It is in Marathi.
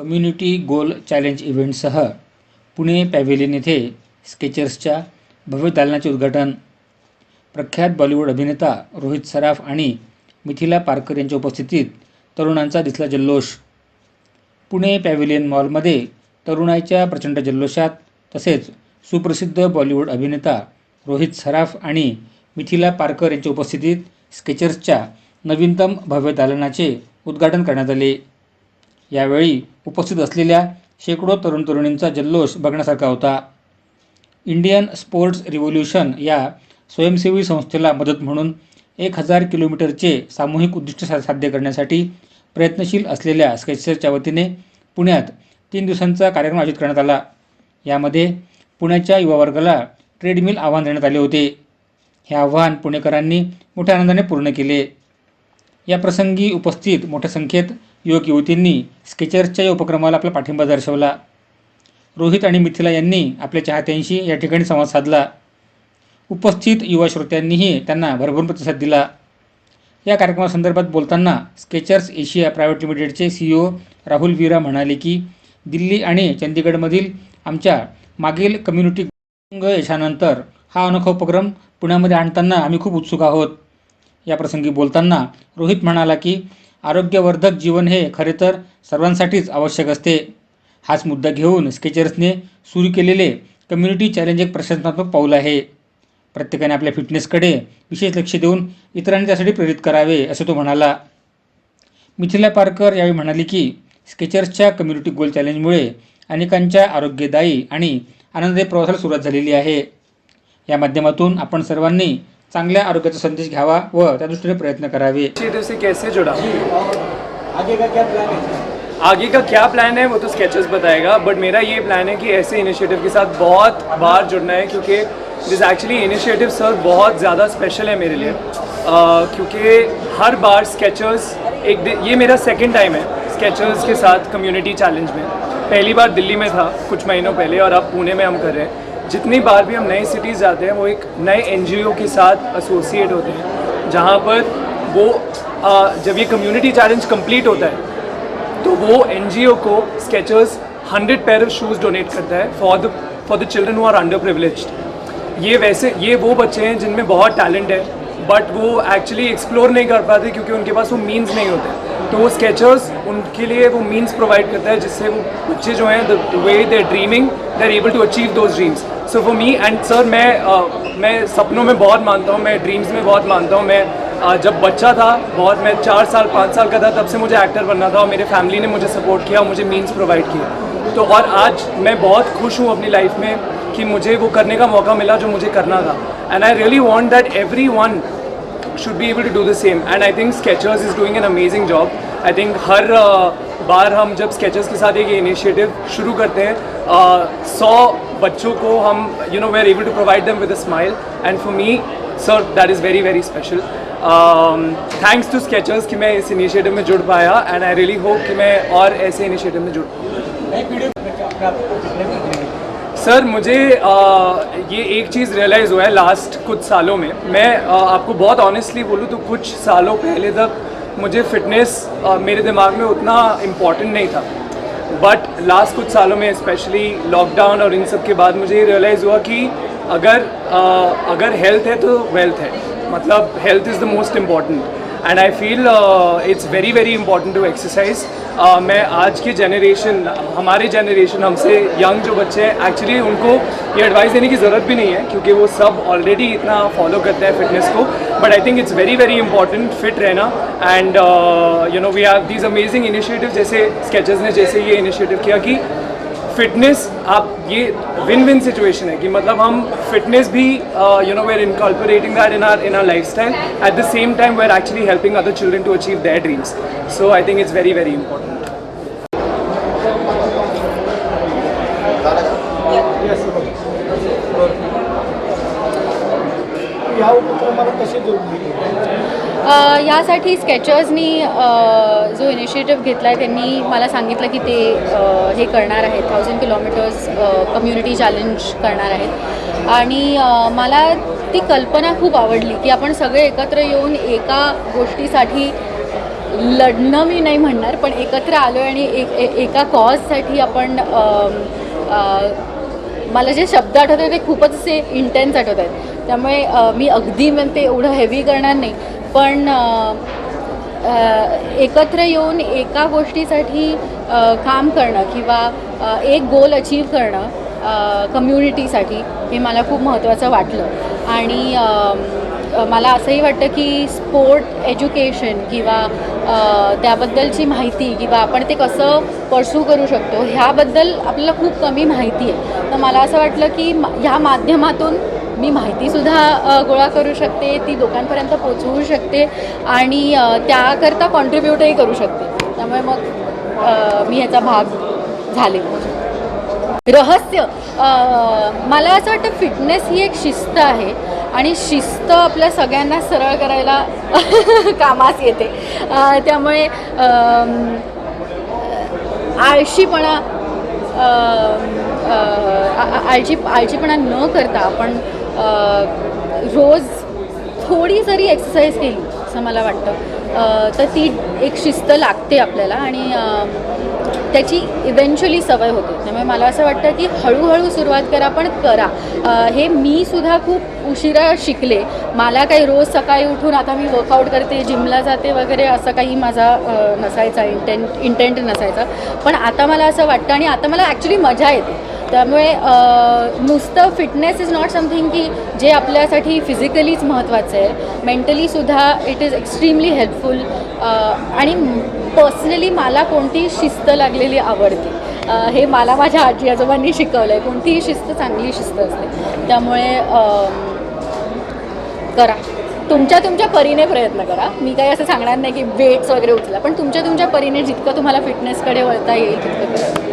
कम्युनिटी गोल चॅलेंज इव्हेंटसह पुणे पॅव्हेलियन येथे स्केचर्सच्या भव्य दालनाचे उद्घाटन. प्रख्यात बॉलिवूड अभिनेता रोहित सराफ आणि मिथिला पारकर यांच्या उपस्थितीत तरुणांचा दिसला जल्लोष. पुणे पॅव्हेलियन मॉलमध्ये तरुणाईच्या प्रचंड जल्लोषात तसेच सुप्रसिद्ध बॉलिवूड अभिनेता रोहित सराफ आणि मिथिला पारकर यांच्या उपस्थितीत स्केचर्सच्या नवीनतम भव्य दालनाचे उद्घाटन करण्यात आले. यावेळी उपस्थित असलेल्या शेकडो तरुण तरुणींचा जल्लोष बघण्यासारखा होता. इंडियन स्पोर्ट्स रिव्होल्यूशन या स्वयंसेवी संस्थेला मदत म्हणून 1000 किलोमीटरचे सामूहिक उद्दिष्ट साध्य करण्यासाठी प्रयत्नशील असलेल्या स्केचर्सच्या वतीने पुण्यात 3 दिवसांचा कार्यक्रम आयोजित करण्यात आला. यामध्ये पुण्याच्या युवा वर्गाला ट्रेडमिल आव्हान देण्यात आले होते. हे आव्हान पुणेकरांनी मोठ्या आनंदाने पूर्ण केले. या प्रसंगी उपस्थित मोठ्या संख्येत युवक युवतींनी स्केचर्सच्या या उपक्रमाला आपला पाठिंबा दर्शवला. रोहित आणि मिथिला यांनी आपल्या चाहत्यांशी या ठिकाणी संवाद साधला. उपस्थित युवा श्रोत्यांनीही त्यांना भरभरून प्रतिसाद दिला. या कार्यक्रमासंदर्भात बोलताना स्केचर्स एशिया प्रायव्हेट लिमिटेडचे CEO राहुल वीरा म्हणाले की दिल्ली आणि चंदीगडमधील आमच्या मागील कम्युनिटी यशानंतर हा अनोखा उपक्रम पुण्यामध्ये आणताना आम्ही खूप उत्सुक आहोत. या प्रसंगी बोलताना रोहित म्हणाला की आरोग्यवर्धक जीवन हे खरे तर सर्वांसाठीच आवश्यक असते. हाच मुद्दा घेऊन स्केचर्सने सुरू केलेले कम्युनिटी चॅलेंज एक प्रशंसात्मक पाऊल आहे. प्रत्येकाने आपल्या फिटनेसकडे विशेष लक्ष देऊन इतरांनी त्यासाठी प्रेरित करावे असे तो म्हणाला. मिथिला पारकर यावेळी म्हणाली की स्केचर्सच्या कम्युनिटी गोल चॅलेंजमुळे अनेकांच्या आरोग्यदायी आणि आनंददायी प्रवासाला सुरुवात झालेली आहे. या माध्यमातून आपण सर्वांनी चांगल्या आरोग्याचा संदेश घ्यावा व त्या दृष्टीने प्रयत्न करावे. से कैसे जुड़ा? आगे का क्या प्लान है वो तो स्केचर्स बताएगा, बट मेरा ये प्लान है कि ऐसे इनिशिएटिव के साथ बहुत बार जुड़ना है, क्योंकि दिस एक्चुअली इनिशिएटिव सर बहुत ज़्यादा स्पेशल है मेरे लिए, क्योंकि हर बार स्केचर्स ये मेरा सेकंड टाइम है स्केचर्स के साथ कम्युनिटी चैलेंज में. पहली बार दिल्ली में था कुछ महीनों पहले और अब पुणे में हम कर रहे हैं. जितनी बार भी हम नए सिटीज़ जाते हैं वो एक नए NGO के साथ एसोसिएट होते हैं, जहाँ पर वो जब ये कम्युनिटी चैलेंज कंप्लीट होता है तो वो NGO को Skechers 100 pair of shoes donate करता है for the children who are underprivileged. ये वो बच्चे हैं जिनमें बहुत टैलेंट है बट वो एक्चुअली एक्सप्लोर नहीं कर पाते क्योंकि उनके पास वो मीन्स नहीं होते. तो वो स्केचर्स उनके लिए वो मीन्स प्रोवाइड करता है जिससे वो बच्चे जो हैं the way they are dreaming they are able to achieve those dreams. So for me and sir मैं सपनों में बहुत मानता हूँ, मैं ड्रीम्स में बहुत मानता हूँ. मैं जब बच्चा था मैं 4 साल 5 साल का था तब से मुझे एक्टर बनना था और मेरे फैमिली ने मुझे सपोर्ट किया और मुझे मीन्स प्रोवाइड किया. तो और आज मैं बहुत खुश हूँ अपनी लाइफ में कि मुझे वो करने का मौका मिला जो मुझे करना था. And I really want that everyone should be able to do the same, and I think Skechers is doing an amazing job. I think हर बार हम जब Skechers के साथ एक इनिशिएटिव शुरू करते हैं 100 बच्चों को हम we are able to provide them with a smile, and for me sir that is very very special. Thanks to Skechers कि मैं इस इनिशिएटिव में जुड़ पाया, and I really hope कि मैं और ऐसे इनिशिएटिव में जुड़ पाऊँ. सर मुझे ये एक चीज़ रियलाइज़ हुआ है लास्ट कुछ सालों में. मैं आपको बहुत ऑनेस्टली बोलूँ तो कुछ सालों पहले तक मुझे फिटनेस मेरे दिमाग में उतना इम्पॉर्टेंट नहीं था, बट लास्ट कुछ सालों में स्पेशली लॉकडाउन और इन सब के बाद मुझे ये रियलाइज़ हुआ कि अगर हेल्थ है तो वेल्थ है. मतलब health is the most important, and I feel it's very very important to exercise. मैं आज की हमारे जनरेशन हमसे यंग जो बच्चे हैं एक्चुअली उनको ये एडवाइस देने की ज़रूरत भी नहीं है क्योंकि वो सब ऑलरेडी इतना फॉलो करते हैं फिटनेस को. But I think it's very very important fit रहना. And we have these amazing initiative जैसे स्केचर्स ने जैसे ये इनिशिएटिव किया कि फिटनेस आप ये विन विन सिचुएशन है कि मतलब हम फिटनेस भी we are incorporating that in our lifestyle. At the same time we are actually helping other children to achieve their dreams. So I think it's very very important. यासाठी स्केचर्सनी जो इनिशिएटिव्ह घेतला आहे त्यांनी मला सांगितलं की ते हे करणार आहेत 1000 किलोमीटर्स कम्युनिटी चॅलेंज करणार आहेत. आणि मला ती कल्पना खूप आवडली की आपण सगळे एकत्र येऊन एका गोष्टीसाठी लढणं मी नाही म्हणणार, पण एकत्र आलो आहे आणि एका कॉजसाठी आपण मला जे शब्द आठवत आहेत ते खूपच असे इंटेन्स आठवत आहेत. त्यामुळे मी अगदी म्हणते एवढं हेवी करणार नाही, पण एकत्र येऊन एका गोष्टीसाठी काम करणं किंवा एक गोल अचीव करणं कम्युनिटीसाठी हे मला खूप महत्त्वाचं वाटलं. आणि मला असंही वाटतं की स्पोर्ट एज्युकेशन किंवा त्याबद्दलची माहिती किंवा आपण ते कसं परस्यू करू शकतो ह्याबद्दल आपल्याला खूप कमी माहिती आहे. तर मला असं वाटलं की ह्या माध्यमातून मी माहितीसुद्धा गोळा करू शकते, ती लोकांपर्यंत पोचवू शकते आणि त्याकरता कॉन्ट्रीब्यूटही करू शकते. त्यामुळे मग मी ह्याचा भाग झाले. रहस्य मला असं वाटतं फिटनेस ही एक शिस्त आहे आणि शिस्त आपल्या सगळ्यांना सरळ करायला कामास येते. त्यामुळे आळशीपणा न करता आपण रोज थोडी जरी एक्सरसाइज केली असं मला वाटतं तर ती एक शिस्त लागते आपल्याला आणि त्याची इव्हेंच्युअली सवय होते. त्यामुळे मला असं वाटतं की हळूहळू सुरुवात करा, पण करा. हे मी सुद्धा खूप उशिरा शिकले. मला काही रोज सकाळी उठून आता मी वर्कआउट करते, जिमला जाते वगैरे असं काही माझा नसायचा, इंटेंट नसायचा. पण आता मला असं वाटतं आणि आता मला ॲक्च्युली मजा येते. त्यामुळे नुसतं फिटनेस इज नॉट समथिंग की जे आपल्यासाठी फिजिकलीच महत्त्वाचं आहे, मेंटलीसुद्धा इट इज एक्स्ट्रीमली हेल्पफुल. आणि पर्सनली मला कोणतीही शिस्त लागलेली आवडते. हे मला माझ्या आजी आजोबांनी शिकवलं आहे. कोणतीही शिस्त चांगली शिस्त असते. त्यामुळे करा, तुमच्या परीने प्रयत्न करा. मी काही असं सांगणार नाही की वेट्स वगैरे उचला, पण तुमच्या परीने जितकं तुम्हाला फिटनेसकडे वळता येईल तितकं करा.